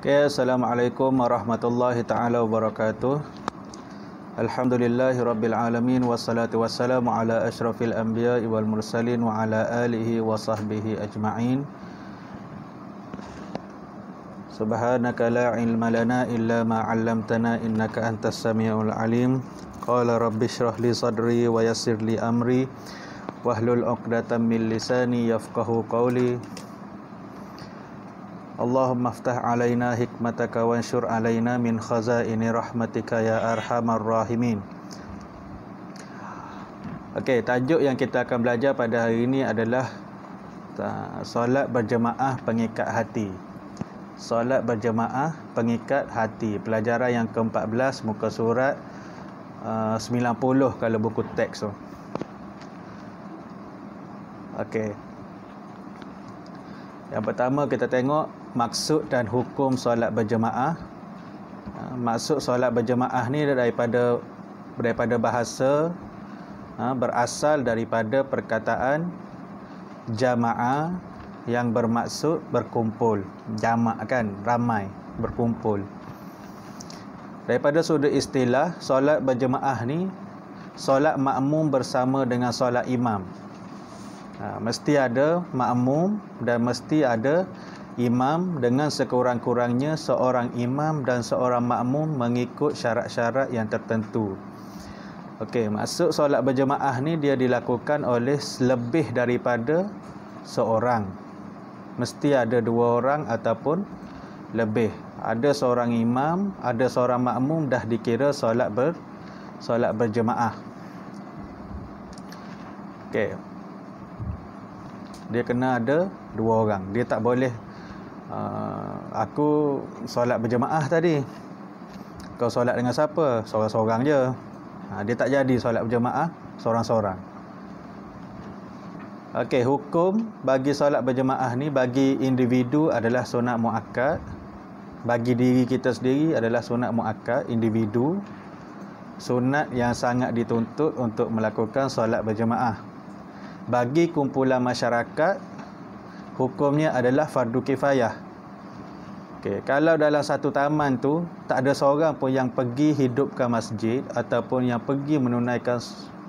Okay, Assalamualaikum warahmatullahi ta'ala wabarakatuh. Alhamdulillahi rabbil alamin. Wassalatu wassalamu ala ashrafil anbiya wal mursalin wa ala alihi wa sahbihi ajma'in. Subhanaka la ilma lana illa ma 'allamtana innaka antas samiul alim. Qala rabbi shrah li sadri wa yassir li amri wahlul 'uqdatam min lisani yafqahu qawli. Allahumma aftah alaina hikmataka wansyur alaina min khazaini rahmatika ya arhamar rahimin. Okey, tajuk yang kita akan belajar pada hari ini adalah solat berjemaah pengikat hati. Solat berjemaah pengikat hati. Pelajaran yang ke-14 muka surat 90 kalau buku teks tu. Okey. Yang pertama kita tengok maksud dan hukum solat berjemaah. Maksud solat berjemaah ni daripada bahasa, berasal daripada perkataan jamaah yang bermaksud berkumpul. Jamak kan, ramai, berkumpul. Daripada sudut istilah, solat berjemaah ni solat makmum bersama dengan solat imam. Mesti ada makmum dan mesti ada imam dengan sekurang-kurangnya seorang imam dan seorang makmum mengikut syarat-syarat yang tertentu. Okey, maksud solat berjemaah ni dia dilakukan oleh lebih daripada seorang. Mesti ada dua orang ataupun lebih. Ada seorang imam, ada seorang makmum, dah dikira solat berjemaah. Okey. Dia kena ada dua orang. Dia tak boleh aku solat berjemaah tadi, kau solat dengan siapa? Seorang-seorang je. Dia tak jadi solat berjemaah seorang-seorang. Okey, hukum bagi solat berjemaah ni bagi individu adalah sunat muakkad. Bagi diri kita sendiri adalah sunat muakkad individu. Sunat yang sangat dituntut untuk melakukan solat berjemaah. Bagi kumpulan masyarakat, hukumnya adalah fardu kifayah. Okey, kalau dalam satu taman tu tak ada seorang pun yang pergi hidupkan masjid ataupun yang pergi menunaikan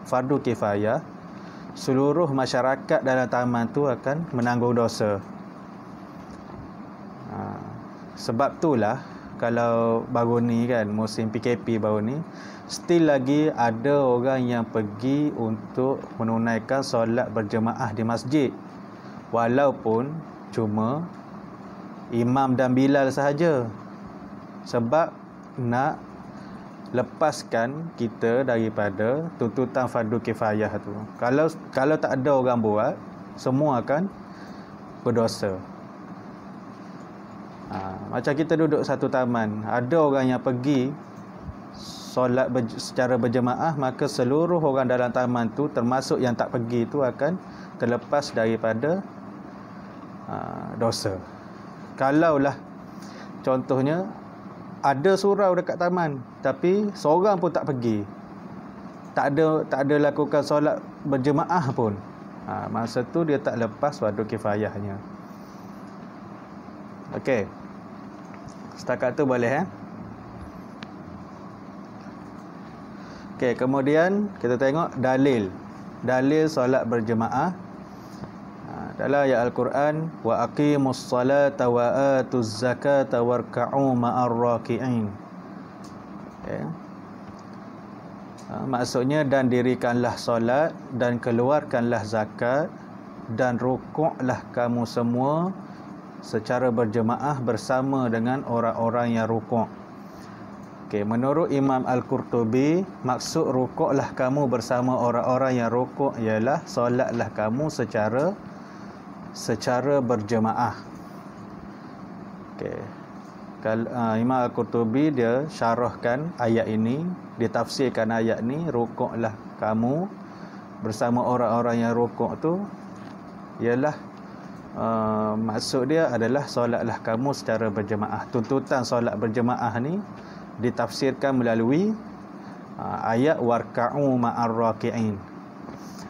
fardu kifayah, seluruh masyarakat dalam taman tu akan menanggung dosa. Sebab itulah kalau baru ni kan, musim PKP baru ni, still lagi ada orang yang pergi untuk menunaikan solat berjemaah di masjid, walaupun cuma imam dan bilal sahaja, sebab nak lepaskan kita daripada tuntutan fardu kifayah tu. Kalau tak ada orang buat, semua akan berdosa. Macam kita duduk satu taman, ada orang yang pergi solat secara berjemaah, maka seluruh orang dalam taman tu, termasuk yang tak pergi tu, akan terlepas daripada dosa. Kalaulah contohnya ada surau dekat taman tapi seorang pun tak pergi, tak ada lakukan solat berjemaah pun, masa tu dia tak lepas fardu kifayahnya. Okey, setakat tu boleh Okey, kemudian kita tengok dalil solat berjemaah. Dalam ayat Al-Quran, wa aqimus salata wa atuz zakata warka'u ma'ar raki'in. Maksudnya, dan dirikanlah solat dan keluarkanlah zakat dan rukuklah kamu semua secara berjemaah bersama dengan orang-orang yang rukuk. Okey, menurut Imam Al-Qurtubi, maksud rukuklah kamu bersama orang-orang yang rukuk ialah solatlah kamu secara berjemaah. Okey. Imam Al-Qurtubi dia syarahkan ayat ini, dia tafsirkan ayat ni, rukuklah kamu bersama orang-orang yang rukuk tu ialah maksud dia adalah solatlah kamu secara berjemaah. Tuntutan solat berjemaah ni ditafsirkan melalui ayat warka'u ma'ar raki'in.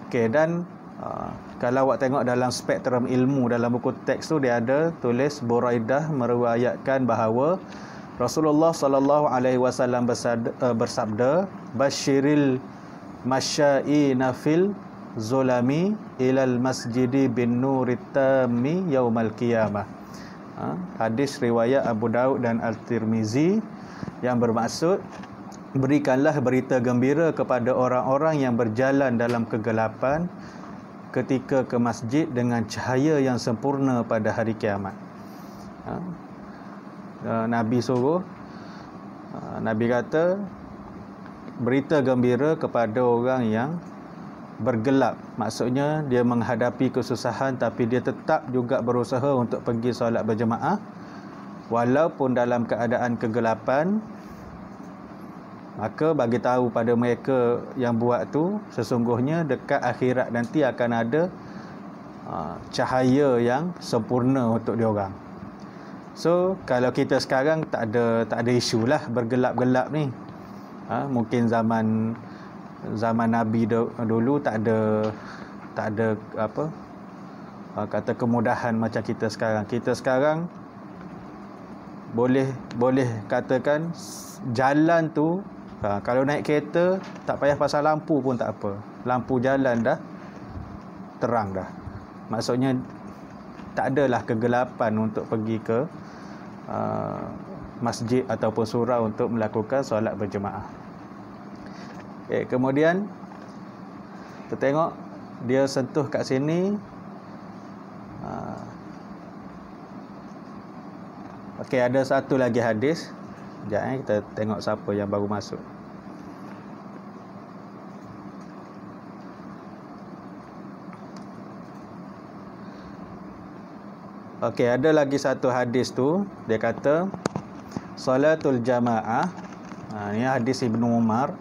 Okey, dan Kalau awak tengok dalam spektrum ilmu dalam buku teks tu, dia ada tulis Buraidah meriwayatkan bahawa Rasulullah sallallahu alaihi wasallam bersabda, "Basyiril masyaina fil zulami ilal masjidi bin nurit tammi yaumal qiyamah." Hadis riwayat Abu Daud dan Al-Tirmizi, yang bermaksud, berikanlah berita gembira kepada orang-orang yang berjalan dalam kegelapan ketika ke masjid dengan cahaya yang sempurna pada hari kiamat. Nabi suruh, Nabi kata, berita gembira kepada orang yang bergelap. Maksudnya dia menghadapi kesusahan tapi dia tetap juga berusaha untuk pergi solat berjemaah walaupun dalam keadaan kegelapan. Maka bagi tahu pada mereka yang buat tu, sesungguhnya dekat akhirat nanti akan ada cahaya yang sempurna untuk diorang. So kalau kita sekarang tak ada isu lah bergelap-gelap ni. Mungkin zaman Nabi dulu tak ada apa kata kemudahan macam kita sekarang. Kita sekarang boleh katakan jalan tu, kalau naik kereta tak payah pasal lampu pun tak apa. Lampu jalan dah terang dah. Maksudnya tak adalah kegelapan untuk pergi ke masjid ataupun surau untuk melakukan solat berjemaah. Kemudian kita tengok dia sentuh kat sini. Ada satu lagi hadis. Sekejap kita tengok siapa yang baru masuk. Ada lagi satu hadis tu, dia kata salatul jamaah. Ini hadis Ibnu Umar.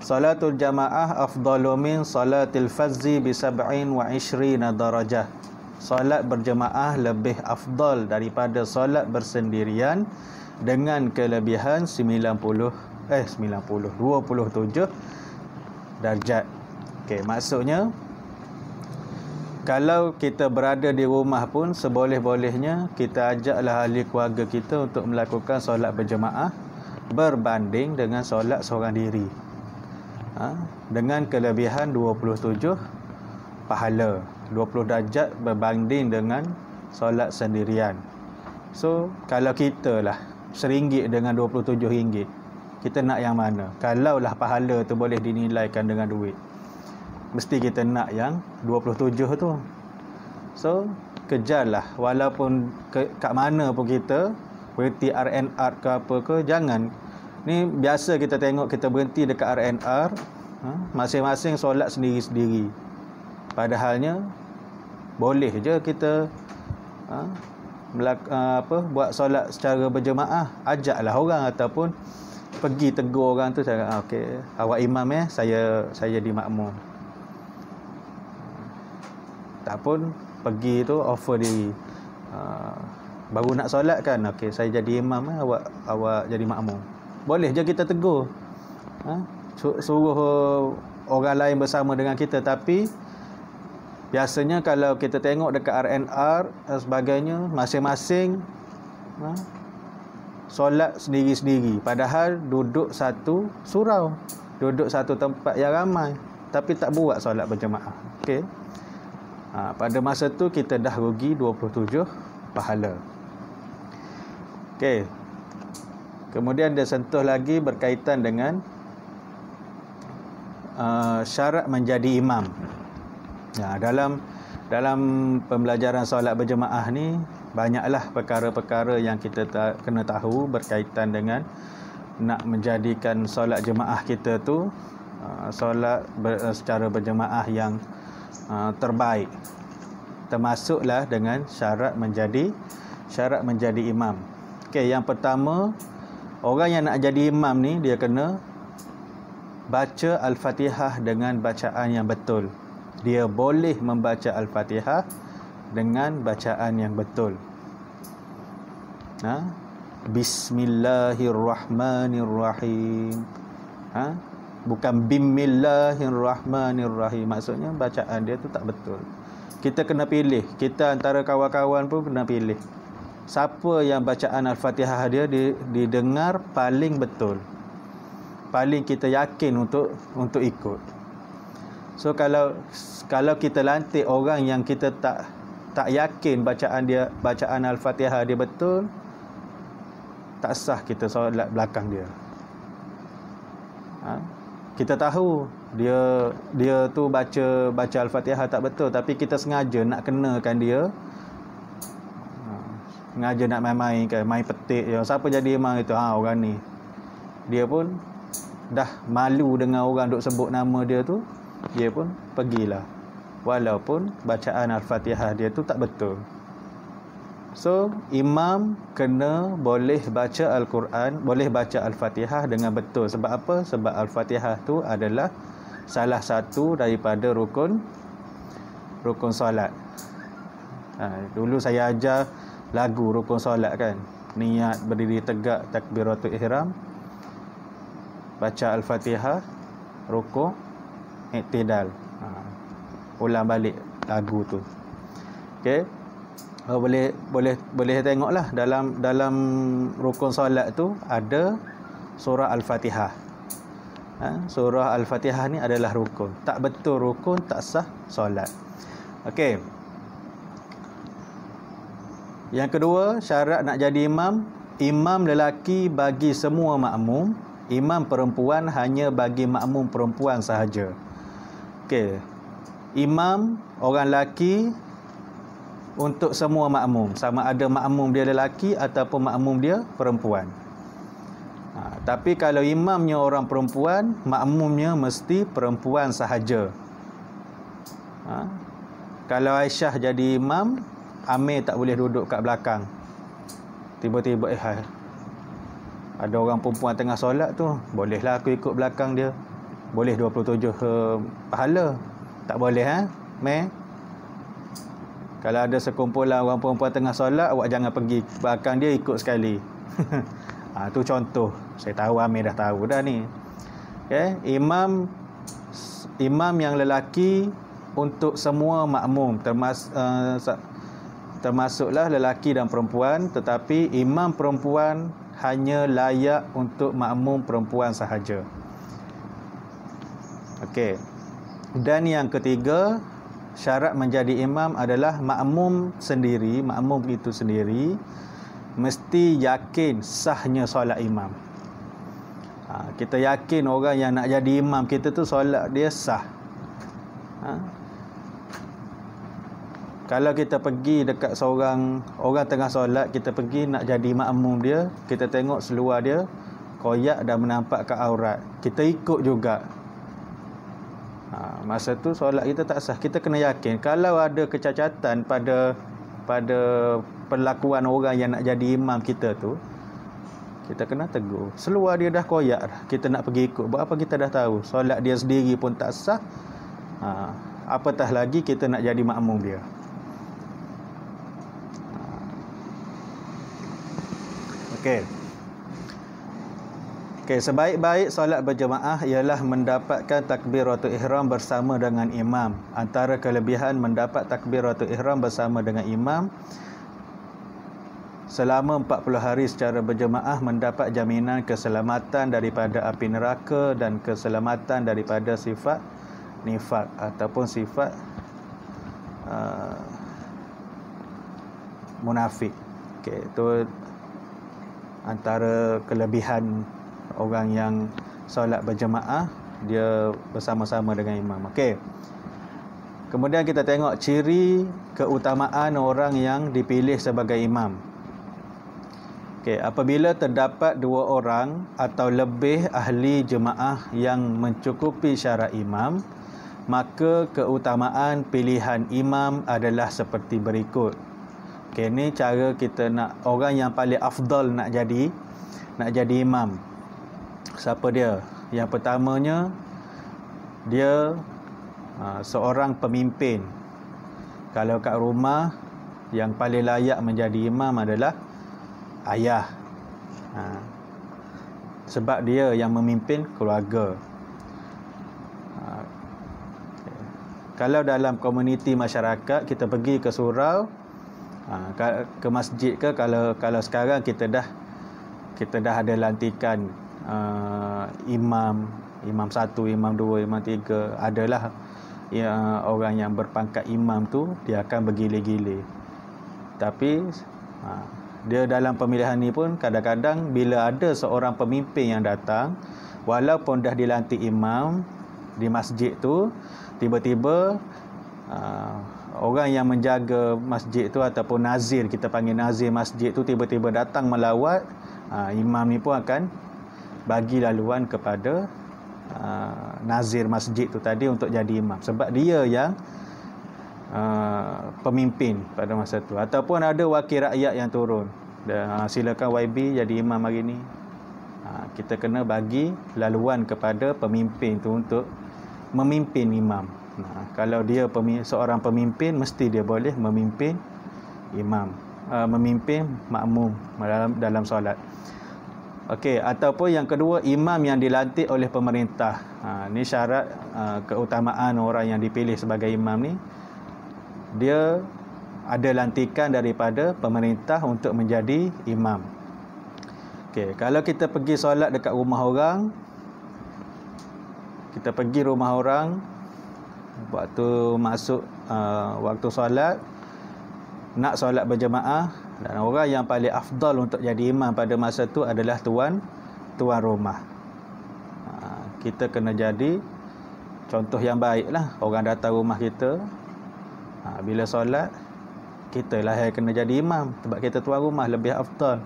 Salatul jamaah afdalu min salatil fazzi bi 27 darajah. Solat berjemaah lebih afdal daripada solat bersendirian dengan kelebihan 27 darjat. Maksudnya kalau kita berada di rumah pun seboleh-bolehnya kita ajaklah ahli keluarga kita untuk melakukan solat berjemaah berbanding dengan solat seorang diri. Dengan kelebihan 27 pahala, 20 darjat berbanding dengan solat sendirian. So kalau kita lah RM1 dengan RM27, kita nak yang mana? Kalaulah pahala tu boleh dinilaikan dengan duit, mesti kita nak yang 27 tu. So kejarlah, walaupun kat mana pun kita berhenti RNR ke apa ke, jangan. Ni biasa kita tengok, kita berhenti dekat RNR, masing-masing solat sendiri-sendiri. Padahalnya boleh je kita buat solat secara berjemaah. Ajaklah orang ataupun pergi tegur orang tu, cakap okey, awak imam saya di makmum. Tak pun pergi tu offer diri. Baru nak solat kan, okey saya jadi imam, awak jadi makmum. Boleh je kita tegur. Suruh orang lain bersama dengan kita. Tapi biasanya kalau kita tengok dekat RNR dan sebagainya, masing-masing solat sendiri-sendiri. Padahal duduk satu surau, duduk satu tempat yang ramai, tapi tak buat solat berjemaah. Pada masa tu kita dah rugi 27 pahala. Kemudian dia sentuh lagi berkaitan dengan syarat menjadi imam. Dalam pembelajaran solat berjemaah ni banyaklah perkara-perkara yang kita kena tahu berkaitan dengan nak menjadikan solat jemaah kita tu solat secara berjemaah yang terbaik. Termasuklah dengan syarat menjadi imam. Yang pertama, orang yang nak jadi imam ni dia kena baca Al-Fatihah dengan bacaan yang betul. Dia boleh membaca Al-Fatihah dengan bacaan yang betul. Bismillahirrahmanirrahim. Bukan Bismillahirrahmanirrahim. Maksudnya bacaan dia tu tak betul. Kita kena pilih. Kita antara kawan-kawan pun kena pilih. Siapa yang bacaan Al-Fatihah dia didengar paling betul. Paling kita yakin untuk ikut. So kalau kita lantik orang yang kita tak yakin bacaan Al-Fatihah dia betul, tak sah kita solat belakang dia. Kita tahu dia tu baca Al-Fatihah tak betul, tapi kita sengaja nak kenakan dia. Sengaja nak main-main kan, main petik je. Siapa jadi imam itu? Orang ni. Dia pun dah malu dengan orang duk sebut nama dia tu, dia pun pergilah. Walaupun bacaan Al-Fatihah dia tu tak betul. So, imam kena boleh baca Al-Quran, boleh baca Al-Fatihah dengan betul. Sebab apa? Sebab Al-Fatihah tu adalah salah satu daripada rukun solat. Dulu saya ajar lagu rukun solat kan. Niat, berdiri tegak, takbiratul ihram, baca Al-Fatihah, rukuk, iktidal. Ulang balik lagu tu. Okey. Boleh tengoklah dalam rukun solat tu ada surah Al-Fatihah. Surah Al-Fatihah ni adalah rukun. Tak betul rukun, tak sah solat. Okey. Yang kedua, syarat nak jadi imam lelaki bagi semua makmum, imam perempuan hanya bagi makmum perempuan sahaja. Okey. Imam orang lelaki untuk semua makmum, sama ada makmum dia lelaki ataupun makmum dia perempuan. Tapi kalau imamnya orang perempuan, makmumnya mesti perempuan sahaja. Kalau Aisyah jadi imam, Amir tak boleh duduk kat belakang. Tiba-tiba ada orang perempuan tengah solat tu, bolehlah aku ikut belakang dia. Boleh 27 pahala. Tak boleh Kalau ada sekumpulan orang perempuan tengah solat, awak jangan pergi belakang dia ikut sekali. Tu contoh. Saya tahu Amir dah tahu dah ni. Okay? Imam yang lelaki untuk semua makmum, termasuklah lelaki dan perempuan, tetapi imam perempuan hanya layak untuk makmum perempuan sahaja. Okey. Dan yang ketiga, syarat menjadi imam adalah makmum itu sendiri mesti yakin sahnya solat imam. Kita yakin orang yang nak jadi imam kita tu solat dia sah. Kalau kita pergi dekat seorang orang tengah solat, kita pergi nak jadi makmum dia, kita tengok seluar dia koyak dan menampakkan aurat, kita ikut juga. Masa tu solat kita tak sah. Kita kena yakin kalau ada kecacatan pada perlakuan orang yang nak jadi imam kita tu, kita kena tegur. Seluar dia dah koyak dah, kita nak pergi ikut. Buat apa kita dah tahu solat dia sendiri pun tak sah, apatah lagi kita nak jadi makmum dia. Okey, sebaik-baik solat berjemaah ialah mendapatkan takbiratul ihram bersama dengan imam. Antara kelebihan mendapat takbiratul ihram bersama dengan imam, selama 40 hari secara berjemaah mendapat jaminan keselamatan daripada api neraka dan keselamatan daripada sifat nifak ataupun sifat munafik. Okey, itu antara kelebihan orang yang solat berjemaah, dia bersama-sama dengan imam. Okey. Kemudian kita tengok ciri keutamaan orang yang dipilih sebagai imam. Okey, apabila terdapat 2 orang atau lebih ahli jemaah yang mencukupi syarat imam, maka keutamaan pilihan imam adalah seperti berikut. Okey, ni cara kita nak orang yang paling afdal nak jadi imam. Siapa dia? Yang pertamanya, dia seorang pemimpin. Kalau kat rumah, yang paling layak menjadi imam adalah ayah. Sebab dia yang memimpin keluarga. Kalau dalam komuniti masyarakat kita pergi ke surau, ke masjid ke, kalau sekarang kita dah ada lantikan imam 1, imam 2, imam 3, adalah orang yang berpangkat imam tu dia akan bergile-gile. Tapi dia dalam pemilihan ni pun kadang-kadang bila ada seorang pemimpin yang datang, walaupun dah dilantik imam di masjid tu, tiba-tiba orang yang menjaga masjid tu ataupun nazir, kita panggil nazir masjid tu, tiba-tiba datang melawat, imam ni pun akan bagi laluan kepada nazir masjid tu tadi untuk jadi imam, sebab dia yang pemimpin pada masa tu. Ataupun ada wakil rakyat yang turun, silakan YB jadi imam hari ni, kita kena bagi laluan kepada pemimpin tu untuk memimpin imam. Kalau dia seorang pemimpin, mesti dia boleh memimpin imam, memimpin makmum dalam solat. Okey, ataupun yang kedua, imam yang dilantik oleh pemerintah. Ni syarat keutamaan orang yang dipilih sebagai imam ni, dia ada lantikan daripada pemerintah untuk menjadi imam. Okey, kalau kita pergi solat dekat rumah orang, kita pergi rumah orang waktu masuk waktu solat, nak solat berjemaah, dan orang yang paling afdal untuk jadi imam pada masa tu adalah tuan rumah. Kita kena jadi contoh yang baik lah. Orang datang rumah kita, bila solat, kita lah yang kena jadi imam, sebab kita tuan rumah, lebih afdal.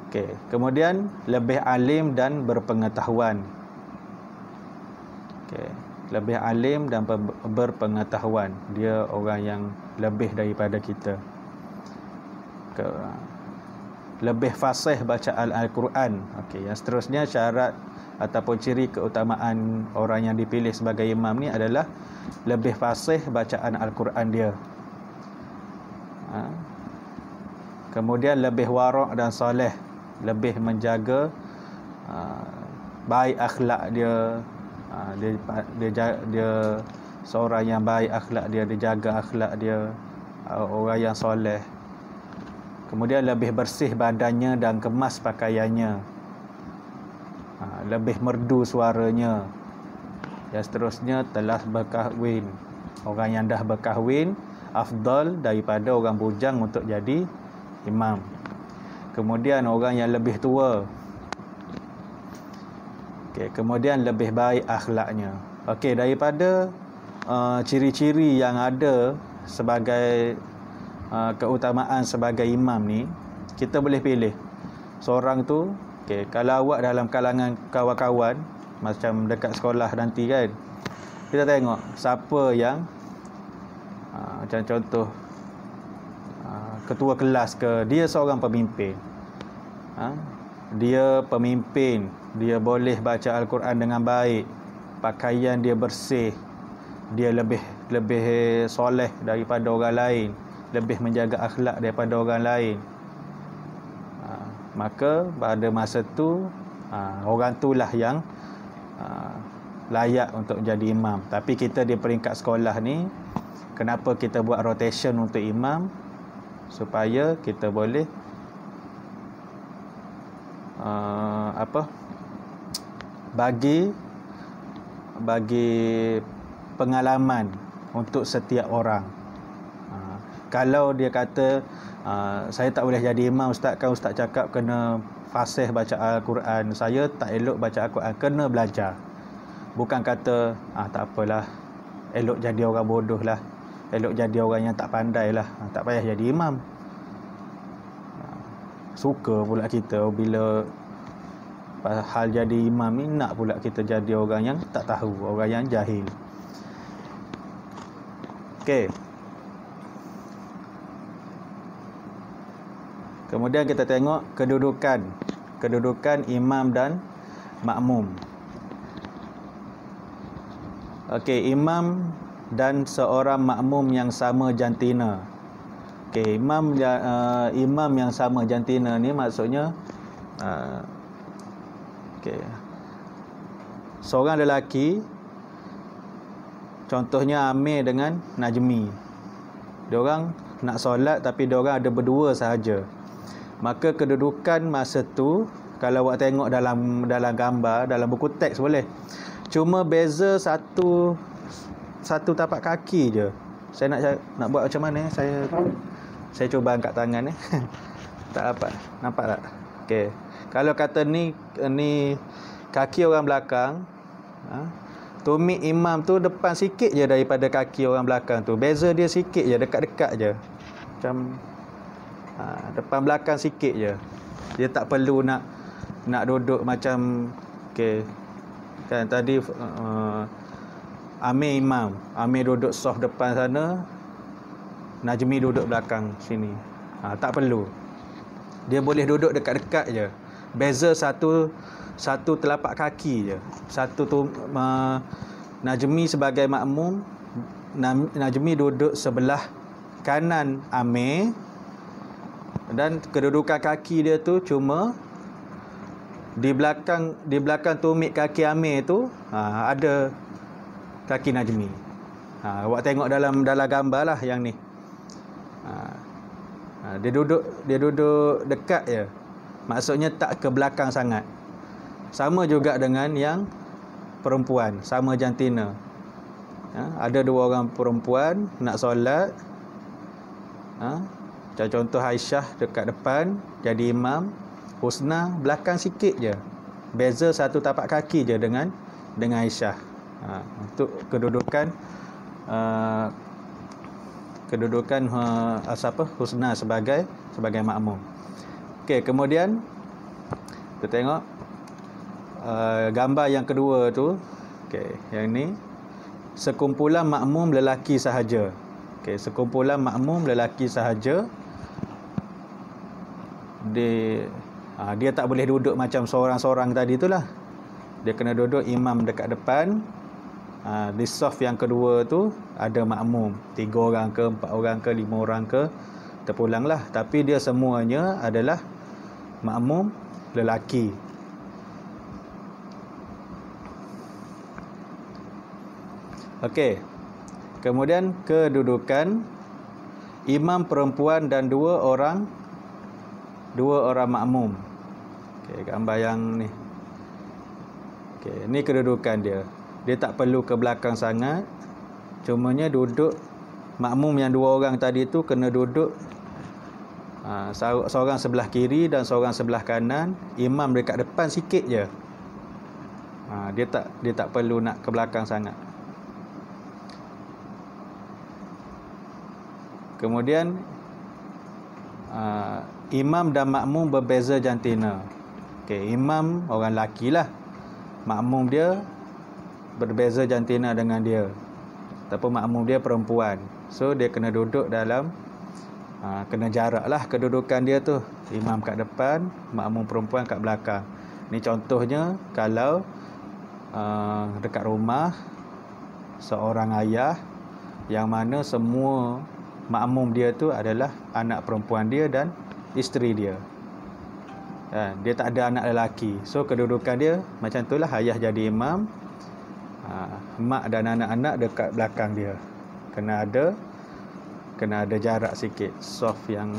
Okay. Kemudian lebih alim dan berpengetahuan. Okay. Lebih alim dan berpengetahuan. Dia orang yang lebih daripada kita. Lebih fasih bacaan Al-Quran. Okay. Yang seterusnya, syarat ataupun ciri keutamaan orang yang dipilih sebagai imam ni adalah lebih fasih bacaan Al-Quran dia. Kemudian lebih warak dan soleh, lebih menjaga baik akhlak dia. Dia seorang yang baik akhlak dia, dia jaga akhlak dia, orang yang soleh. Kemudian lebih bersih badannya dan kemas pakaiannya, lebih merdu suaranya. Yang seterusnya, telah berkahwin. Orang yang dah berkahwin afdal daripada orang bujang untuk jadi imam. Kemudian orang yang lebih tua. Okay, kemudian lebih baik akhlaknya. Okey, daripada ciri-ciri yang ada sebagai keutamaan sebagai imam ni, kita boleh pilih seorang tu. Okey, kalau awak dalam kalangan kawan-kawan macam dekat sekolah nanti kan, kita tengok siapa yang macam contoh ketua kelas ke, dia seorang pemimpin. Dia pemimpin, dia boleh baca Al-Quran dengan baik, pakaian dia bersih, dia lebih soleh daripada orang lain, lebih menjaga akhlak daripada orang lain. Maka pada masa tu orang itulah yang layak untuk jadi imam. Tapi kita di peringkat sekolah ni, kenapa kita buat rotation untuk imam? Supaya kita boleh bagi pengalaman untuk setiap orang. Kalau dia kata saya tak boleh jadi imam ustaz, kan ustaz cakap kena fasih baca Al-Quran, saya tak elok baca Al-Quran, kena belajar. Bukan kata tak apalah, elok jadi orang bodoh lah, elok jadi orang yang tak pandai lah, tak payah jadi imam. Suka pula kita bila hal jadi imam ni, nak pula kita jadi orang yang tak tahu, orang yang jahil. Okey. Kemudian kita tengok kedudukan imam dan makmum. Okey, imam dan seorang makmum yang sama jantina. Okey, imam yang sama jantina ni maksudnya okey, seorang lelaki, contohnya Amir dengan Najmi, diorang nak solat tapi diorang ada berdua sahaja, maka kedudukan masa tu, kalau awak tengok dalam gambar, dalam buku teks boleh, cuma beza satu tapak kaki je. Saya nak buat macam mana? Saya cuba angkat tangan tak apa, nampak tak? Okey, kalau kata ni kaki orang belakang, tumit imam tu depan sikit je daripada kaki orang belakang tu, beza dia sikit je, dekat-dekat je, macam depan belakang sikit je. Dia tak perlu nak duduk macam kan tadi Amir imam, Amir duduk soft depan sana, Najmi duduk belakang sini. Tak perlu. Dia boleh duduk dekat-dekat je. Beza satu telapak kaki je. Najmi sebagai makmum, Najmi duduk sebelah kanan Amir, dan kedudukan kaki dia tu cuma di belakang tumit kaki Amir tu ada kaki Najmi. Awak tengok dalam gambar lah yang ni. Dia duduk dekat je. Maksudnya tak ke belakang sangat. Sama juga dengan yang perempuan, sama jantina. Ada dua orang perempuan nak solat. Contoh Aisyah dekat depan jadi imam, Husna belakang sikit je. Beza satu tapak kaki je dengan Aisyah. Untuk kedudukan Husna sebagai makmum. Okey, kemudian kita tengok gambar yang kedua tu. Okey, yang ni sekumpulan makmum lelaki sahaja. Okey, sekumpulan makmum lelaki sahaja. Dia tak boleh duduk macam seorang-seorang tadi itulah. Dia kena duduk imam dekat depan. Di saf yang kedua tu ada makmum, 3 orang ke, 4 orang ke, 5 orang ke, terpulanglah. Tapi dia semuanya adalah makmum lelaki. Okey. Kemudian kedudukan imam perempuan dan 2 orang makmum. Okey, gambar yang ni. Okey, ni kedudukan dia. Dia tak perlu ke belakang sangat. Cumanya duduk, makmum yang 2 orang tadi tu kena duduk seorang sebelah kiri dan seorang sebelah kanan. Imam dekat depan sikit je. Dia tak perlu nak ke belakang sangat. Kemudian imam dan makmum berbeza jantina. Okey, imam orang lelaki lah, makmum dia berbeza jantina dengan dia, ataupun makmum dia perempuan. So dia kena duduk dalam kena jarak lah kedudukan dia tu. Imam kat depan, makmum perempuan kat belakang. Ni contohnya kalau dekat rumah seorang ayah yang mana semua makmum dia tu adalah anak perempuan dia dan isteri dia. Dia tak ada anak lelaki. So kedudukan dia macam itulah, ayah jadi imam, mak dan anak-anak dekat belakang dia. Kena ada jarak sikit. Soft yang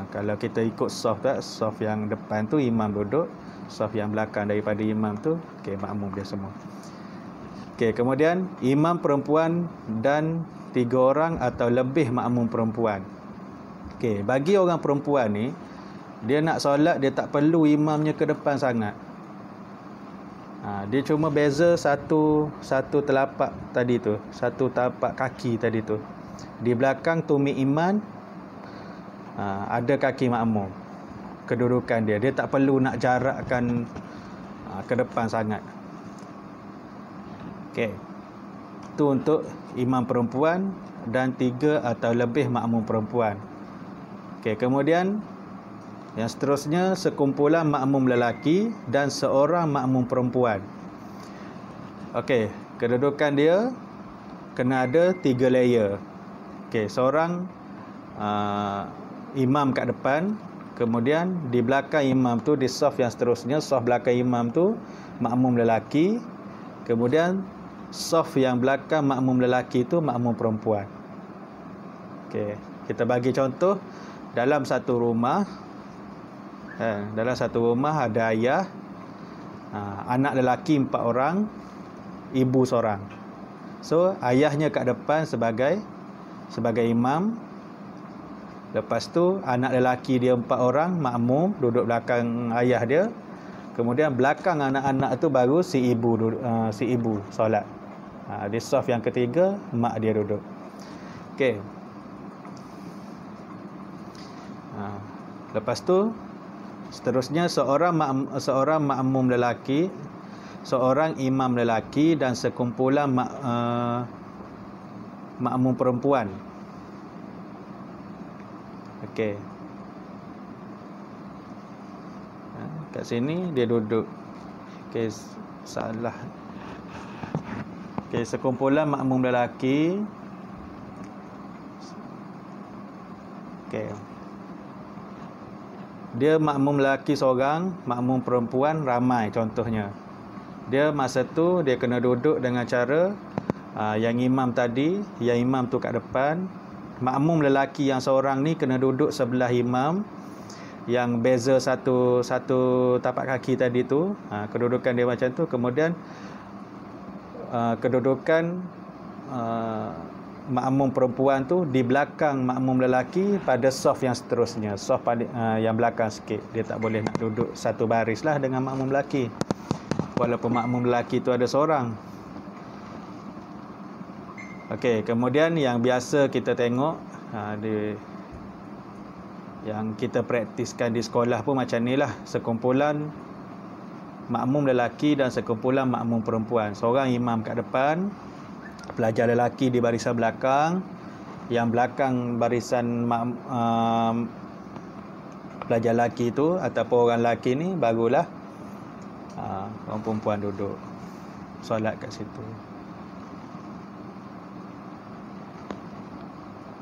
kalau kita ikut soft yang depan tu imam duduk, soft yang belakang daripada imam tu makmum dia semua. Kemudian imam perempuan dan 3 orang atau lebih makmum perempuan. Bagi orang perempuan ni, dia nak solat, dia tak perlu imamnya ke depan sangat. Dia cuma beza satu telapak tadi tu, satu tapak kaki tadi tu. Di belakang tumit imam ada kaki makmum. Kedudukan dia tak perlu nak jarakkan ke depan sangat. Itu untuk imam perempuan dan 3 atau lebih makmum perempuan. Kemudian yang seterusnya, sekumpulan makmum lelaki dan seorang makmum perempuan. Kedudukan dia kena ada 3 layer. Seorang imam kat depan, kemudian di belakang imam tu, di saf yang seterusnya, saf belakang imam tu makmum lelaki, Kemudian saf yang belakang makmum lelaki itu makmum perempuan. Okey, kita bagi contoh dalam satu rumah. Dalam satu rumah ada ayah, anak lelaki 4 orang, ibu seorang. So ayahnya kat depan sebagai imam. Lepas tu anak lelaki dia 4 orang makmum duduk belakang ayah dia. Kemudian belakang anak-anak tu baru si ibu solat. Di saf yang ketiga mak dia duduk. Okey. Lepas tu seterusnya seorang makmum lelaki, seorang imam lelaki dan sekumpulan makmum perempuan. Okey. Kat sini dia duduk. Okey, salah. Okey, sekumpulan makmum lelaki. Okey. Dia makmum lelaki seorang, makmum perempuan ramai contohnya. Dia masa tu dia kena duduk dengan cara yang imam tadi, yang imam tu kat depan. Makmum lelaki yang seorang ni kena duduk sebelah imam, yang beza satu tapak kaki tadi tu. Kedudukan dia macam tu. Kemudian kedudukan makmum perempuan tu di belakang makmum lelaki pada saf yang seterusnya, saf yang belakang sikit. Dia tak boleh nak duduk satu baris lah dengan makmum lelaki, walaupun makmum lelaki tu ada seorang. Okey, kemudian yang biasa kita tengok yang kita praktiskan di sekolah pun macam ni lah. Sekumpulan makmum lelaki dan sekumpulan makmum perempuan. Seorang imam kat depan, pelajar lelaki di barisan belakang, yang belakang barisan pelajar lelaki tu ataupun orang lelaki ni barulah orang perempuan duduk solat kat situ.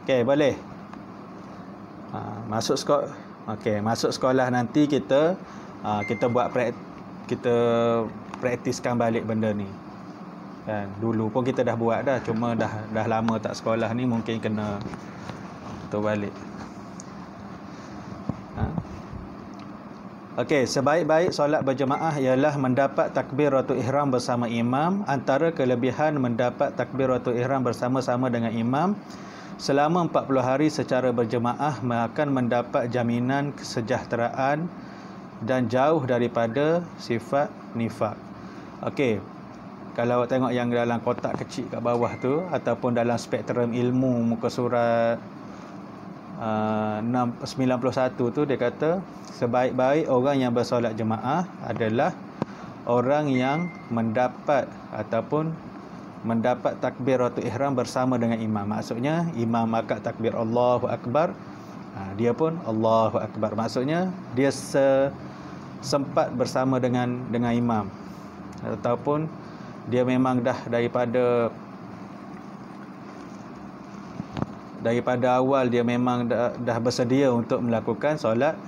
Okey, boleh. Masuk sekolah nanti kita praktiskan balik benda ni. Kan, dulu pun kita dah buat dah, cuma dah lama tak sekolah ni, mungkin kena tu balik. Okey, sebaik-baik solat berjemaah ialah mendapat takbiratul ihram bersama imam. Antara kelebihan mendapat takbiratul ihram bersama-sama dengan imam selama 40 hari secara berjemaah akan mendapat jaminan kesejahteraan dan jauh daripada sifat nifaq. Okey, kalau tengok yang dalam kotak kecil kat bawah tu ataupun dalam spektrum ilmu muka surat 91 tu, dia kata sebaik-baik orang yang bersolat jemaah adalah orang yang mendapat takbiratul ihram bersama dengan imam. Maksudnya imam akad takbir Allahu Akbar, dia pun Allahu Akbar. Maksudnya dia sempat bersama dengan imam, ataupun dia memang dah daripada awal dia memang dah bersedia untuk melakukan solat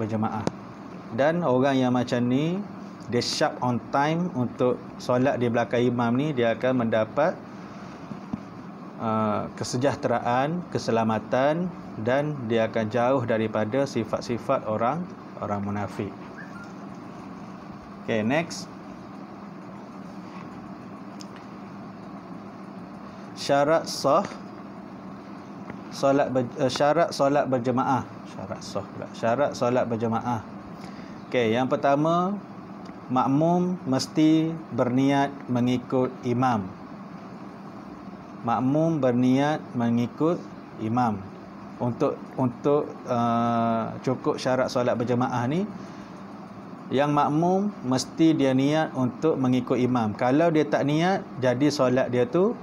berjemaah. Dan orang yang macam ni, dia sharp on time untuk solat di belakang imam ni, dia akan mendapat kesejahteraan, keselamatan, dan dia akan jauh daripada sifat-sifat orang munafik. Okay, next. Syarat solat berjemaah. Syarat solat berjemaah. Okey, yang pertama, makmum mesti berniat mengikut imam. Makmum berniat mengikut imam. Untuk cukup syarat solat berjemaah ni, yang makmum mesti dia niat untuk mengikut imam. Kalau dia tak niat, jadi solat dia tu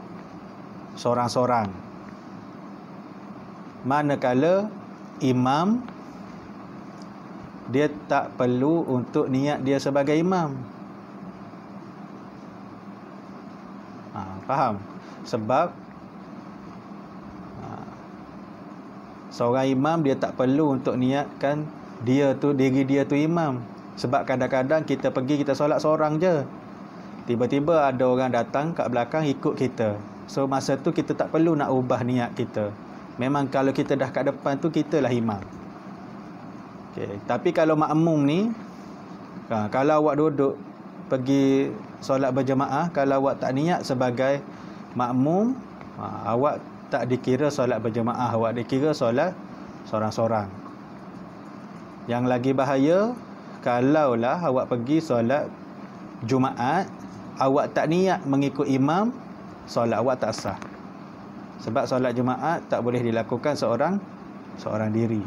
sorang-sorang. Manakala imam, dia tak perlu untuk niat dia sebagai imam. Faham? Sebab seorang imam dia tak perlu untuk niatkan diri dia tu imam. Sebab kadang-kadang kita pergi, kita solat seorang je. tiba-tiba ada orang datang kat belakang ikut kita. So masa tu kita tak perlu nak ubah niat kita. Memang kalau kita dah kat depan tu, kita lah imam. Okay. Tapi kalau makmum ni, kalau awak duduk pergi solat berjemaah, kalau awak tak niat sebagai makmum, awak tak dikira solat berjemaah, awak dikira solat sorang-sorang. Yang lagi bahaya, kalaulah awak pergi solat Jumaat, awak tak niat mengikut imam, solat awak tak sah. Sebab solat Jumaat tak boleh dilakukan seorang diri.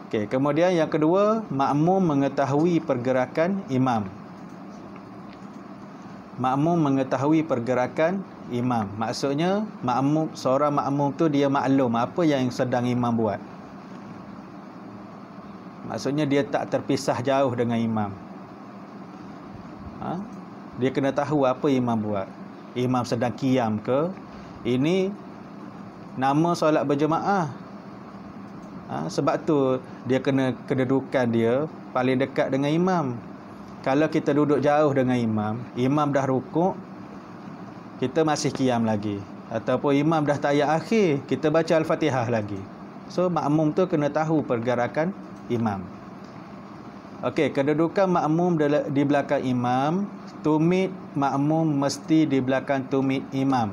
Okey, kemudian yang kedua, makmum mengetahui pergerakan imam. Makmum mengetahui pergerakan imam. Maksudnya seorang makmum tu dia maklum apa yang sedang imam buat. Maksudnya dia tak terpisah jauh dengan imam. Dia kena tahu apa imam buat. Imam sedang qiyam ke? Ini nama solat berjemaah. Sebab tu dia kena kedudukan dia paling dekat dengan imam. Kalau kita duduk jauh dengan imam dah rukuk, kita masih qiyam lagi. Ataupun imam dah tayat akhir, kita baca Al-Fatihah lagi. So makmum tu kena tahu pergerakan imam. Okey, kedudukan makmum di belakang imam, tumit makmum mesti di belakang tumit imam.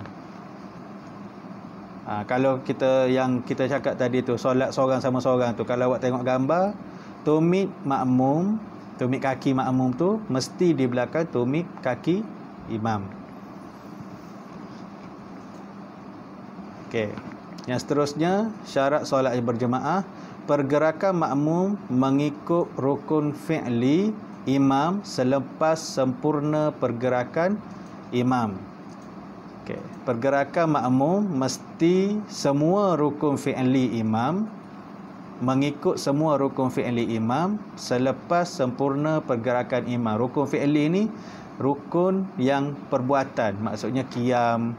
Kalau yang kita cakap tadi tu, solat seorang sama seorang tu, kalau awak tengok gambar, tumit kaki makmum tu mesti di belakang tumit kaki imam. Okey. Yang seterusnya, syarat solat berjemaah, pergerakan makmum mengikut rukun fi'li imam selepas sempurna pergerakan imam. Okey, pergerakan makmum mesti semua rukun fi'li imam, mengikut semua rukun fi'li imam selepas sempurna pergerakan imam. Rukun fi'li ni rukun yang perbuatan, maksudnya qiyam,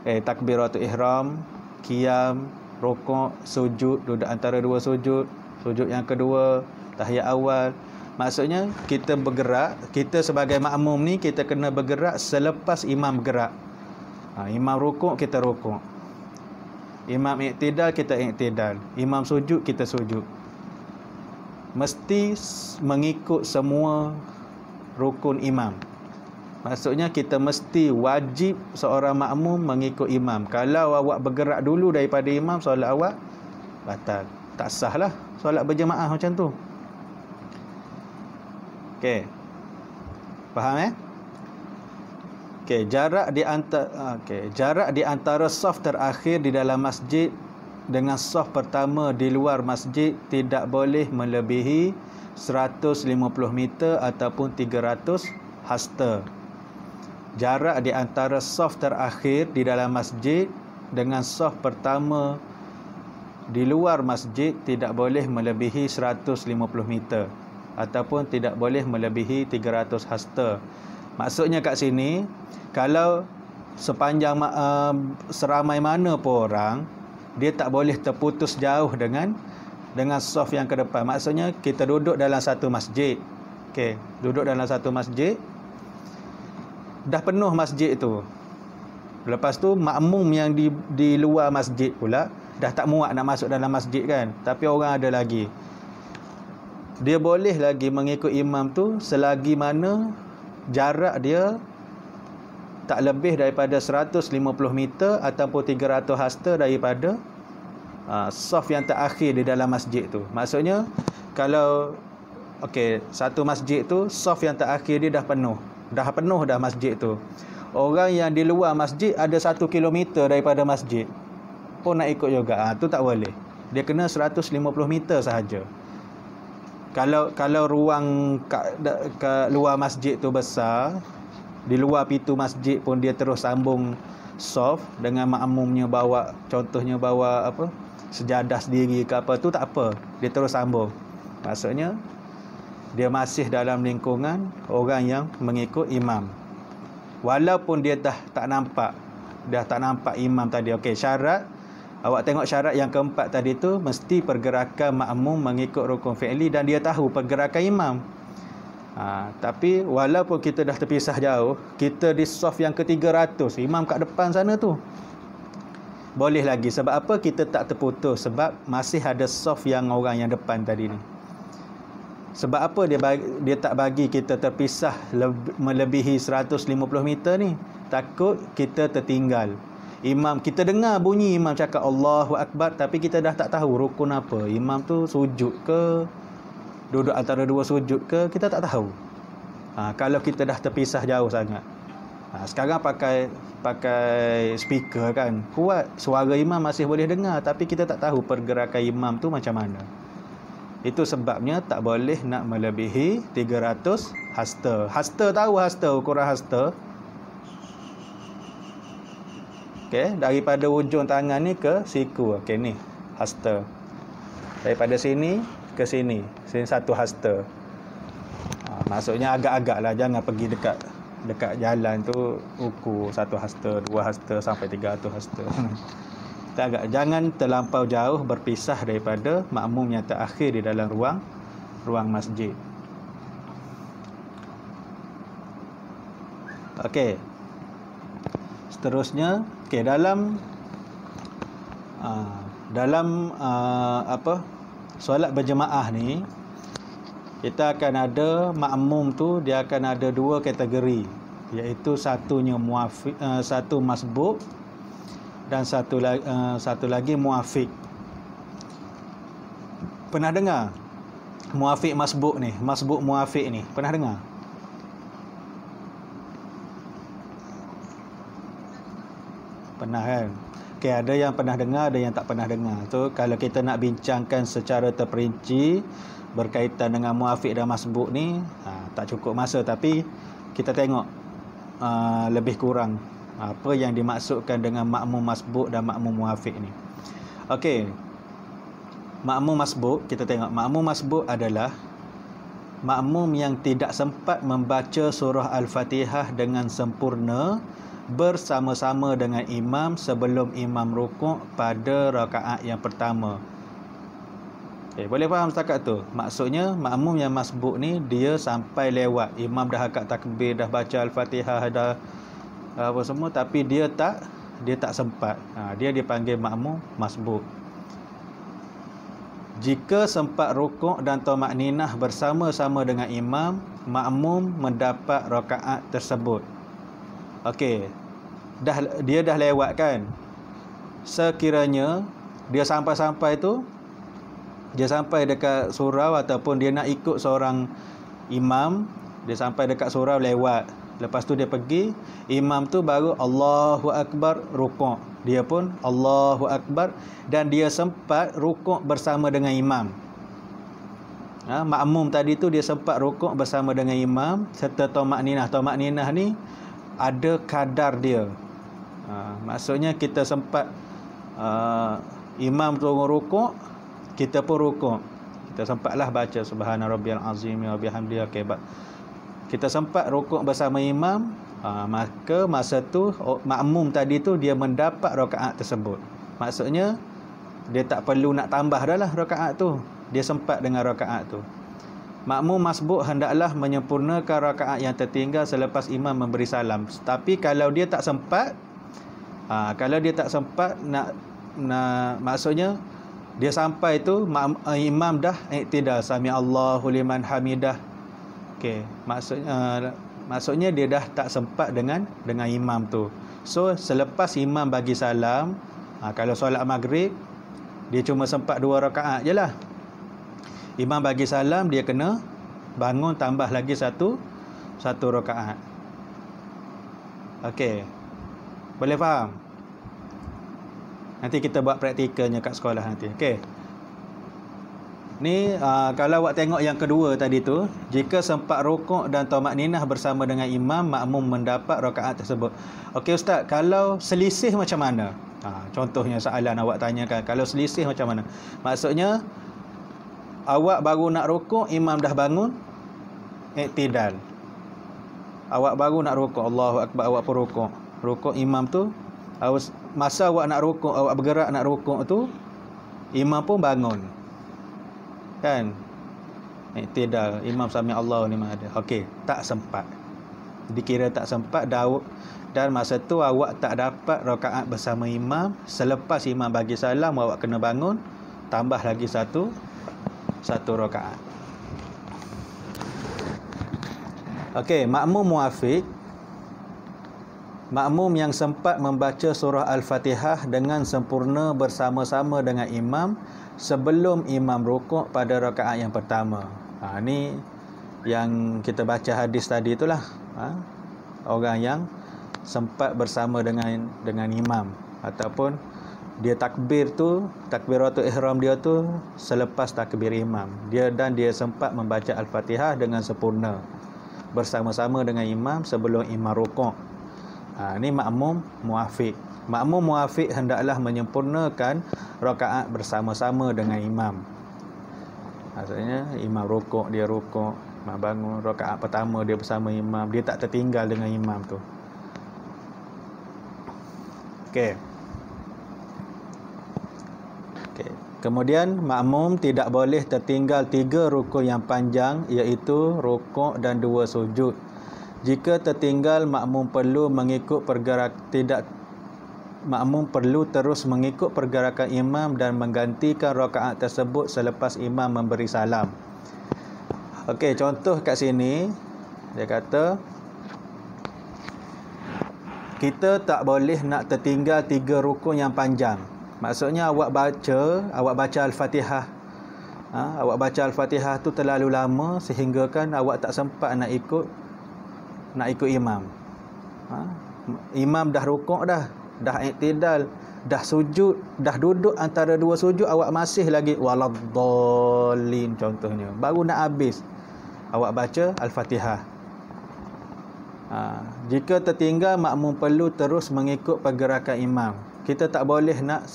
takbiratul ihram, qiyam, rukuk, sujud, duduk antara dua sujud, sujud yang kedua, tahiyat awal. Maksudnya kita bergerak, kita sebagai makmum ni kita kena bergerak selepas imam bergerak. Imam rukuk, kita rukuk. Imam iktidal, kita iktidal. Imam sujud, kita sujud. Mesti mengikut semua rukun imam. Maksudnya kita mesti wajib seorang makmum mengikut imam. Kalau awak bergerak dulu daripada imam, solat awak batal. Tak sah lah solat berjemaah macam tu. Okey. Faham Okey, jarak di antara saf terakhir di dalam masjid dengan saf pertama di luar masjid tidak boleh melebihi 150 meter ataupun 300 hasta. Jarak di antara saf terakhir di dalam masjid dengan saf pertama di luar masjid tidak boleh melebihi 150 meter ataupun tidak boleh melebihi 300 hasta. Maksudnya kat sini, kalau sepanjang seramai mana pun orang, dia tak boleh terputus jauh dengan saf yang ke depan. Maksudnya kita duduk dalam satu masjid. Okey, duduk dalam satu masjid, dah penuh masjid tu. Lepas tu makmum yang di luar masjid pula dah tak muat nak masuk dalam masjid kan, tapi orang ada lagi. Dia boleh lagi mengikut imam tu selagi mana jarak dia tak lebih daripada 150 meter ataupun 300 hasta daripada saf yang terakhir di dalam masjid tu. Maksudnya kalau satu masjid tu saf yang terakhir dia dah penuh dah masjid tu. Orang yang di luar masjid ada 1 kilometer daripada masjid pun nak ikut juga, tu tak boleh. Dia kena 150 meter sahaja. Kalau ruang kat luar masjid tu besar, di luar pintu masjid pun dia terus sambung saf dengan makmumnya contohnya bawa sejadah sendiri ke apa, tu tak apa, dia terus sambung. Maksudnya dia masih dalam lingkungan orang yang mengikut imam. Walaupun dia dah tak nampak imam tadi. Okey, syarat, awak tengok syarat yang keempat tadi tu, mesti pergerakan makmum mengikut rukun fi'li dan dia tahu pergerakan imam. Tapi walaupun kita dah terpisah jauh, kita di saf yang ke-300, imam kat depan sana tu, boleh lagi. Sebab apa kita tak terputus? Sebab masih ada saf yang orang yang depan tadi ni. Sebab apa dia tak bagi kita terpisah melebihi 150 meter ni? Takut kita tertinggal. Imam, kita dengar bunyi imam cakap Allahu Akbar, tapi kita dah tak tahu rukun apa. Imam tu sujud ke, duduk antara dua sujud ke, kita tak tahu. Kalau kita dah terpisah jauh sangat. Sekarang pakai speaker kan, kuat, suara imam masih boleh dengar, tapi kita tak tahu pergerakan imam tu macam mana. Itu sebabnya tak boleh nak melebihi 300 hasta. Hasta, tahu hasta, ukuran hasta? Okey, daripada ujung tangan ni ke siku. Okey, ni hasta. Daripada sini ke sini satu hasta. Maksudnya agak-agak lah, jangan pergi dekat jalan tu ukur 1 hasta, 2 hasta sampai 300 hasta. Jangan terlampau jauh berpisah daripada makmum yang terakhir di dalam ruang masjid. Okey. Seterusnya, dalam solat berjemaah ni, kita akan ada makmum tu, dia akan ada 2 kategori, iaitu satu masbuk dan satu lagi muafiq. Pernah dengar muafiq masbuk ni, masbuk muafiq ni? Pernah dengar? Pernah kan? Okey, ada yang pernah dengar, ada yang tak pernah dengar. So, kalau kita nak bincangkan secara terperinci berkaitan dengan muafiq dan masbuk ni, tak cukup masa, tapi kita tengok lebih kurang apa yang dimaksudkan dengan makmum masbuk dan makmum muafiq ni. Okey. Makmum masbuk, kita tengok. Makmum masbuk adalah makmum yang tidak sempat membaca surah Al-Fatihah dengan sempurna bersama-sama dengan imam sebelum imam rukuk pada rakaat yang pertama. Boleh faham setakat tu? Maksudnya makmum yang masbuk ni, dia sampai lewat, imam dah akad takbir, dah baca Al-Fatihah, dah apa semua, tapi dia tak sempat. Dia dipanggil makmum masbuk. Jika sempat rukuk dan tamakninah bersama-sama dengan imam, makmum mendapat rakaat tersebut. Okey. Dia dah lewat kan? Sekiranya dia sampai tu, dia sampai dekat surau ataupun dia nak ikut seorang imam, dia sampai dekat surau lewat. Lepas tu dia pergi, imam tu baru Allahu Akbar rukuk. Dia pun Allahu Akbar, dan dia sempat rukuk bersama dengan imam. Makmum tadi tu dia sempat rukuk bersama dengan imam serta tamakninah. Tamakninah ni ada kadar dia. Maksudnya kita sempat imam turun rukuk, kita pun rukuk. Kita sempatlah baca subhana rabbiyal azim wa bihamdihi. Kita sempat rukuk bersama imam, maka masa tu makmum tadi tu dia mendapat rakaat tersebut. Maksudnya dia tak perlu nak tambah dah lah rakaat tu, dia sempat dengan rakaat tu. Makmum masbuk hendaklah menyempurnakan rakaat yang tertinggal selepas imam memberi salam. Tapi kalau dia tak sempat, nak maksudnya dia sampai tu imam dah iktidal, sami Allahu liman hamidah. Okey, maksudnya dia dah tak sempat dengan imam tu. So selepas imam bagi salam, kalau solat maghrib dia cuma sempat 2 rakaat je lah. Imam bagi salam, dia kena bangun tambah lagi satu rakaat. Okey, boleh faham? Nanti kita buat praktikalnya kat sekolah nanti. Okey. Ni kalau awak tengok yang kedua tadi tu, jika sempat rukuk dan tamakninah bersama dengan imam, makmum mendapat rakaat tersebut. Okey ustaz, kalau selisih macam mana? Contohnya soalan awak tanyakan, kalau selisih macam mana? Maksudnya awak baru nak rukuk, imam dah bangun iktidal. Awak baru nak rukuk, Allahu Akbar, awak pun rukuk. Rukuk imam tu, masa awak nak rukuk, awak bergerak nak rukuk tu, imam pun bangun. Kan? Iktidal, imam sami Allah ni mana ada. Okey, tak sempat. Dikira tak sempat dan masa tu awak tak dapat rakaat bersama imam. Selepas imam bagi salam, awak kena bangun, tambah lagi satu rakaat. Okey, makmum muafiq, makmum yang sempat membaca surah Al-Fatihah dengan sempurna bersama-sama dengan imam sebelum imam rukuk pada rakaat yang pertama. Ni yang kita baca hadis tadi itulah. Orang yang sempat bersama dengan imam, ataupun dia takbir tu, takbiratul ihram dia tu selepas takbir imam. Dia sempat membaca Al-Fatihah dengan sempurna bersama-sama dengan imam sebelum imam rukuk. Ini makmum muafiq. Makmum muafiq hendaklah menyempurnakan rakaat bersama-sama dengan imam. Maksudnya imam rukuk, dia rukuk, imam bangun, rakaat pertama dia bersama imam, dia tak tertinggal dengan imam tu. Okey. Kemudian makmum tidak boleh tertinggal 3 rukuk yang panjang, iaitu rukuk dan 2 sujud. Jika tertinggal, makmum perlu terus mengikut pergerakan imam dan menggantikan rakaat tersebut selepas imam memberi salam. Okey, contoh kat sini dia kata kita tak boleh nak tertinggal 3 rukuk yang panjang. Maksudnya awak baca Al-Fatihah. Awak baca Al-Fatihah tu terlalu lama sehingga kan awak tak sempat nak ikut imam. Imam dah rukuk dah iktidal, dah sujud, dah duduk antara 2 sujud, awak masih lagi waladdallin contohnya. Baru nak habis awak baca Al-Fatihah. Jika tertinggal, makmum perlu terus mengikut pergerakan imam. Kita tak boleh nak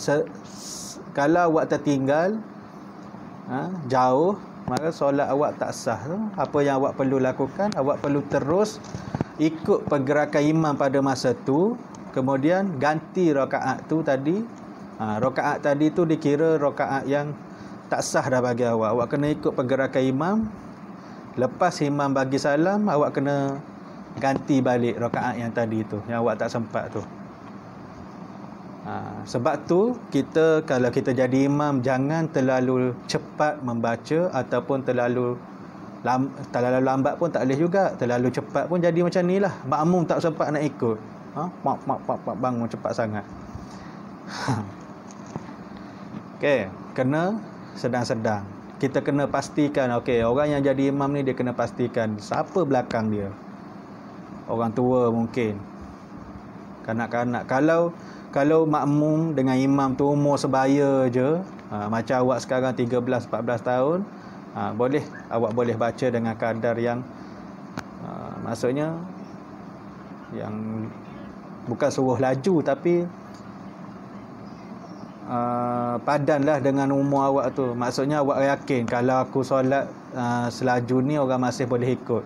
kalau awak tertinggal jauh, maka solat awak tak sah. Apa yang awak perlu lakukan, awak perlu terus ikut pergerakan imam pada masa tu, kemudian ganti rakaat tu tadi. Rakaat tadi tu dikira rakaat yang tak sah dah bagi awak. Awak kena ikut pergerakan imam. Lepas imam bagi salam, awak kena ganti balik rakaat yang tadi tu, yang awak tak sempat tu. Sebab tu kalau kita jadi imam, jangan terlalu cepat membaca, ataupun terlalu lambat pun tak boleh juga. Terlalu cepat pun jadi macam ni lah, makmum tak sempat nak ikut. Bangun cepat sangat. Okey, kena sedang-sedang. Kita kena pastikan, orang yang jadi imam ni dia kena pastikan siapa belakang dia. Orang tua mungkin, kanak-kanak. Kalau makmum dengan imam tu umur sebaya je, macam awak sekarang 13-14 tahun, awak boleh baca dengan kadar yang maksudnya yang bukan suruh laju, tapi padanlah dengan umur awak tu. Maksudnya awak yakin kalau aku solat selaju ni orang masih boleh ikut.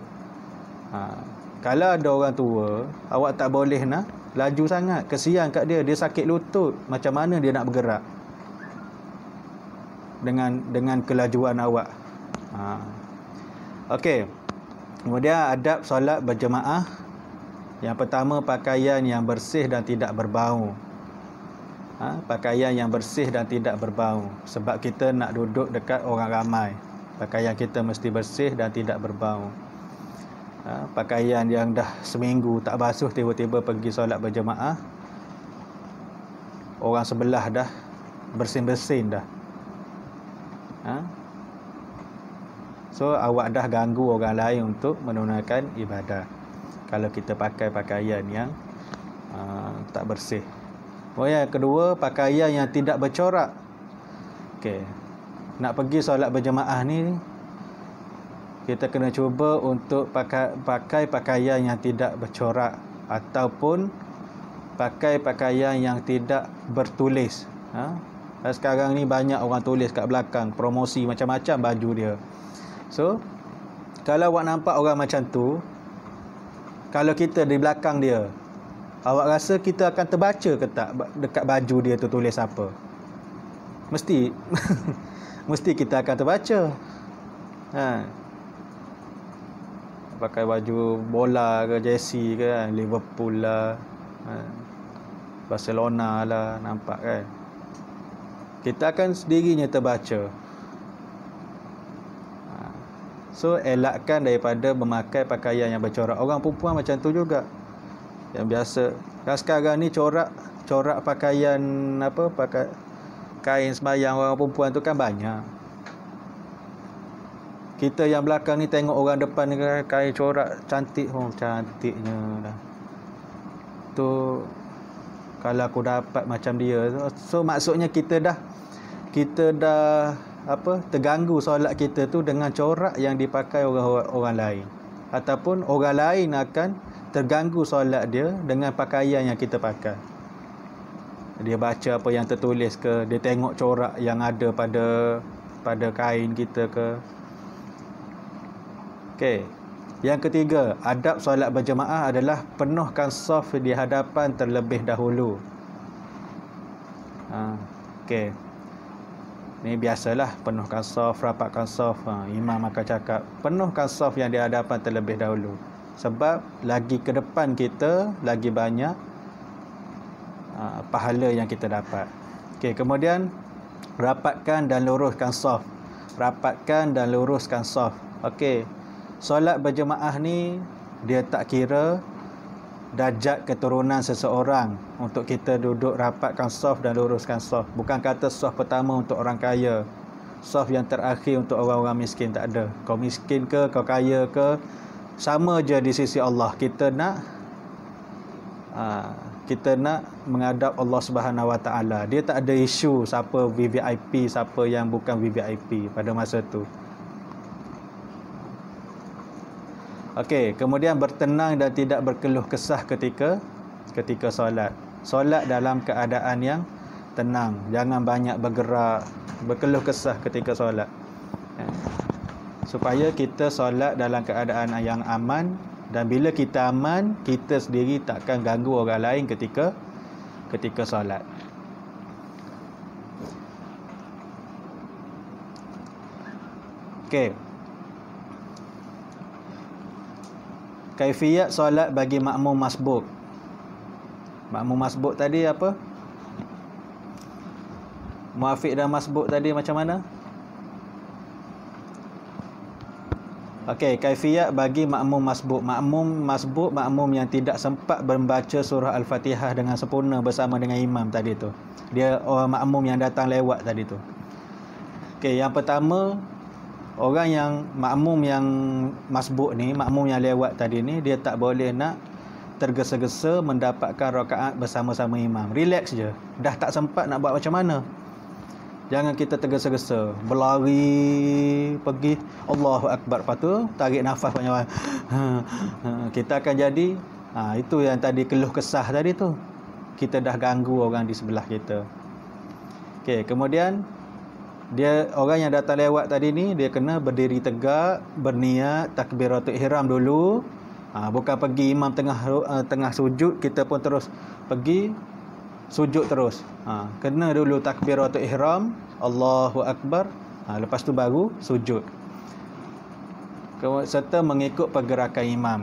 Kalau ada orang tua, awak tak boleh nak laju sangat. Kesian kat dia sakit lutut. Macam mana dia nak bergerak dengan kelajuan awak. Okey. Kemudian adab solat berjemaah. Yang pertama, pakaian yang bersih dan tidak berbau. Pakaian yang bersih dan tidak berbau. Sebab kita nak duduk dekat orang ramai, pakaian kita mesti bersih dan tidak berbau. Pakaian yang dah seminggu tak basuh, tiba-tiba pergi solat berjemaah, orang sebelah dah bersin-bersin dah. So awak dah ganggu orang lain untuk menunaikan ibadah kalau kita pakai pakaian yang tak bersih. Yang kedua, pakaian yang tidak bercorak. Nak pergi solat berjemaah ni, kita kena cuba untuk pakai pakaian yang tidak bercorak, ataupun pakai pakaian yang tidak bertulis. Sekarang ni banyak orang tulis kat belakang, promosi macam-macam baju dia. So kalau awak nampak orang macam tu, kalau kita di belakang dia, awak rasa kita akan terbaca ke tak dekat baju dia tu tulis apa? Mesti mesti kita akan terbaca. pakai baju bola ke, jersey ke kan? Liverpool lah, Barcelona lah, nampak kan? Kita akan sendirinya terbaca. So elakkan daripada memakai pakaian yang bercorak. Orang perempuan macam tu juga, yang biasa. Dan sekarang ni corak pakaian apa, pakai kain sembahyang orang perempuan tu kan banyak. Kita yang belakang ni tengok orang depan ni kain corak cantik, cantiknya dah. Tu kalau aku dapat macam dia. So maksudnya kita dah terganggu solat kita tu dengan corak yang dipakai orang lain, ataupun orang lain akan terganggu solat dia dengan pakaian yang kita pakai. Dia baca apa yang tertulis ke, dia tengok corak yang ada pada kain kita ke. Okey. Yang ketiga, adab solat berjemaah adalah penuhkan saf di hadapan terlebih dahulu. Okey. Ni biasalah, penuhkan saf, rapatkan saf. Imam akan cakap, penuhkan saf yang di hadapan terlebih dahulu. Sebab lagi ke depan kita, lagi banyak pahala yang kita dapat. Okey, kemudian rapatkan dan luruskan saf. Rapatkan dan luruskan saf. Okey. Solat berjemaah ni dia tak kira darjat keturunan seseorang untuk kita duduk rapatkan saf dan luruskan saf. Bukan kata saf pertama untuk orang kaya, saf yang terakhir untuk orang-orang miskin, tak ada. Kau miskin ke, kau kaya ke, sama je di sisi Allah. Kita nak menghadap Allah Subhanahu Wa Taala. Dia tak ada isu siapa VVIP, siapa yang bukan VVIP pada masa tu. Okey, kemudian bertenang dan tidak berkeluh kesah ketika solat. Solat dalam keadaan yang tenang, jangan banyak bergerak, berkeluh kesah ketika solat. Supaya kita solat dalam keadaan yang aman, dan bila kita aman, kita sendiri takkan ganggu orang lain ketika solat. Okey. Kaifiyat solat bagi makmum masbuk. Makmum masbuk tadi apa? Muafiq dan masbuk tadi macam mana? Okey, kaifiyat bagi makmum masbuk. Makmum masbuk, makmum yang tidak sempat membaca surah Al-Fatihah dengan sempurna bersama dengan imam tadi tu. Dia orang makmum yang datang lewat tadi tu. Okey, yang pertama, orang yang makmum yang masbuk ni, makmum yang lewat tadi ni, dia tak boleh nak tergesa-gesa mendapatkan rakaat bersama-sama imam. Relax je. Dah tak sempat nak buat macam mana. Jangan kita tergesa-gesa, berlari pergi Allahu Akbar, lepas tu tarik nafas banyak. Kita akan jadi itu yang tadi keluh kesah tadi tu. Kita dah ganggu orang di sebelah kita. Okey, kemudian dia, orang yang datang lewat tadi ni, dia kena berdiri tegak, berniat takbiratul ihram dulu. Bukan pergi imam tengah sujud, kita pun terus pergi sujud terus. Kena dulu takbiratul ihram, Allahu Akbar, lepas tu baru sujud. Serta mengikut pergerakan imam.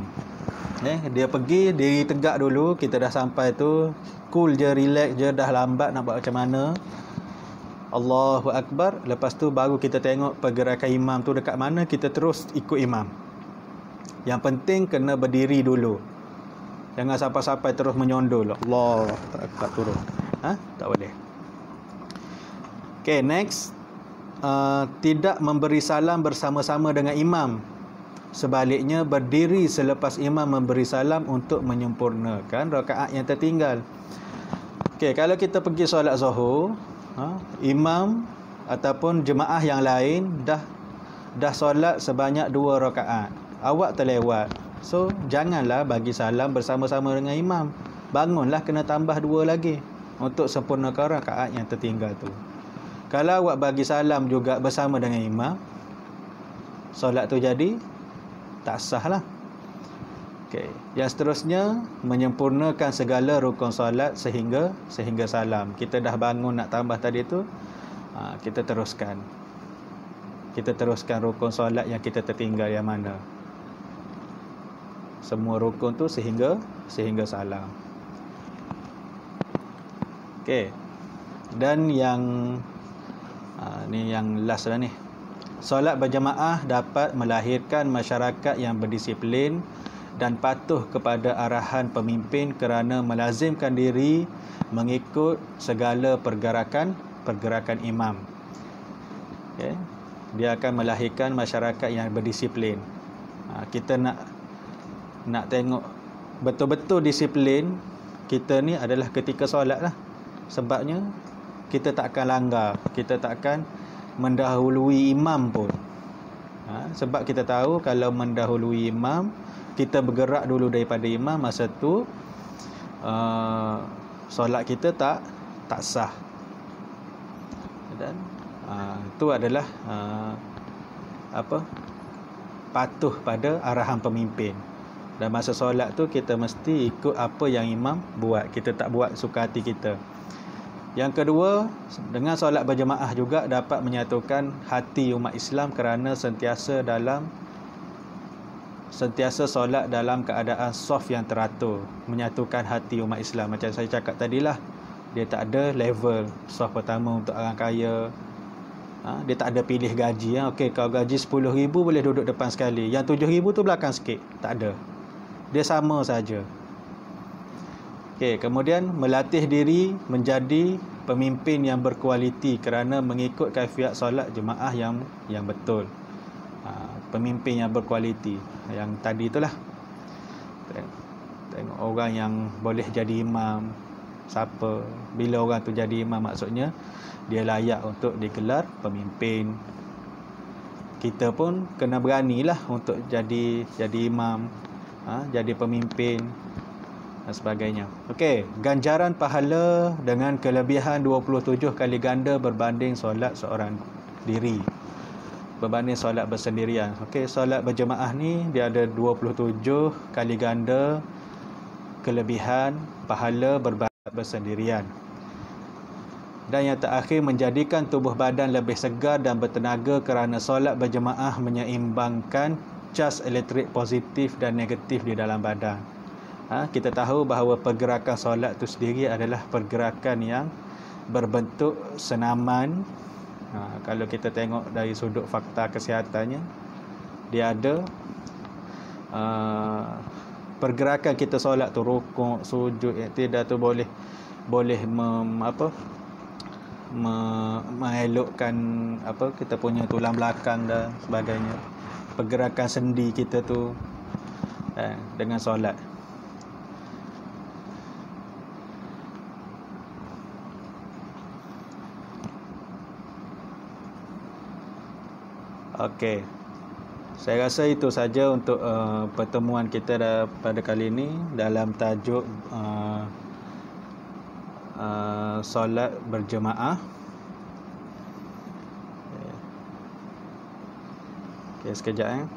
Dia pergi diri tegak dulu, kita dah sampai tu, cool je, relax je, dah lambat nak buat macam mana. Allahu Akbar, lepas tu baru kita tengok pergerakan imam tu dekat mana, kita terus ikut imam. Yang penting kena berdiri dulu. Jangan sampai-sampai terus menyondol. Allah Akbar turun. Tak boleh. Okay, next. Tidak memberi salam bersama-sama dengan imam. Sebaliknya berdiri selepas imam memberi salam untuk menyempurnakan rakaat yang tertinggal. Okay, kalau kita pergi solat Zuhur, imam ataupun jemaah yang lain dah solat sebanyak 2 rakaat, awak terlewat. So janganlah bagi salam bersama-sama dengan imam. Bangunlah, kena tambah 2 lagi untuk sempurnakan rakaat yang tertinggal tu. Kalau awak bagi salam juga bersama dengan imam, solat tu jadi tak sah lah. Okay. Yang seterusnya, menyempurnakan segala rukun solat sehingga salam. Kita dah bangun nak tambah tadi tu, kita teruskan. Kita teruskan rukun solat yang kita tertinggal yang mana. semua rukun tu sehingga salam. Okey. Dan yang ni yang last dah ni. Solat berjemaah dapat melahirkan masyarakat yang berdisiplin dan patuh kepada arahan pemimpin kerana melazimkan diri mengikut segala pergerakan imam. Okay. Dia akan melahirkan masyarakat yang berdisiplin. Kita nak tengok betul-betul disiplin kita ni adalah ketika solat lah. Sebabnya kita tak akan langgar, kita tak akan mendahului imam pun. Sebab kita tahu kalau mendahului imam, kita bergerak dulu daripada imam, masa tu solat kita tak sah. Dan itu adalah patuh pada arahan pemimpin. Dan masa solat tu kita mesti ikut apa yang imam buat, kita tak buat suka hati kita. Yang kedua, dengan solat berjemaah juga dapat menyatukan hati umat Islam kerana sentiasa solat dalam keadaan saf yang teratur, menyatukan hati umat Islam. Macam saya cakap tadilah, dia tak ada level saf pertama untuk orang kaya. Dia tak ada pilih gaji. Okey, kalau gaji 10,000 boleh duduk depan sekali, yang 7,000 tu belakang sikit. Tak ada. Dia sama saja. Okey, kemudian melatih diri menjadi pemimpin yang berkualiti kerana mengikut kaifiat solat jemaah yang betul. Pemimpin yang berkualiti. Yang tadi itulah. Tengok orang yang boleh jadi imam. Siapa? Bila orang tu jadi imam, maksudnya dia layak untuk digelar pemimpin. Kita pun kena beranilah untuk jadi imam, jadi pemimpin dan sebagainya. Okey, ganjaran pahala dengan kelebihan 27 kali ganda berbanding solat seorang diri, berbanding solat bersendirian. Okey, solat berjemaah ni dia ada 27 kali ganda kelebihan pahala berbanding bersendirian. Dan yang terakhir, menjadikan tubuh badan lebih segar dan bertenaga kerana solat berjemaah menyeimbangkan cas elektrik positif dan negatif di dalam badan. Kita tahu bahawa pergerakan solat itu sendiri adalah pergerakan yang berbentuk senaman. Kalau kita tengok dari sudut fakta kesihatannya, dia ada pergerakan kita solat tu, rukuk, sujud, tidak tu boleh mengelokkan kita punya tulang belakang dan sebagainya. Pergerakan sendi kita tu dengan solat. Okey. Saya rasa itu saja untuk pertemuan kita pada kali ini dalam tajuk solat berjemaah. Okey, sekejap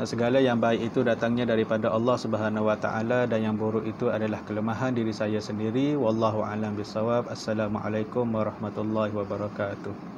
segala yang baik itu datangnya daripada Allah Subhanahu Wa Taala dan yang buruk itu adalah kelemahan diri saya sendiri. Wallahu a'lam bissawab. Assalamualaikum warahmatullahi wabarakatuh.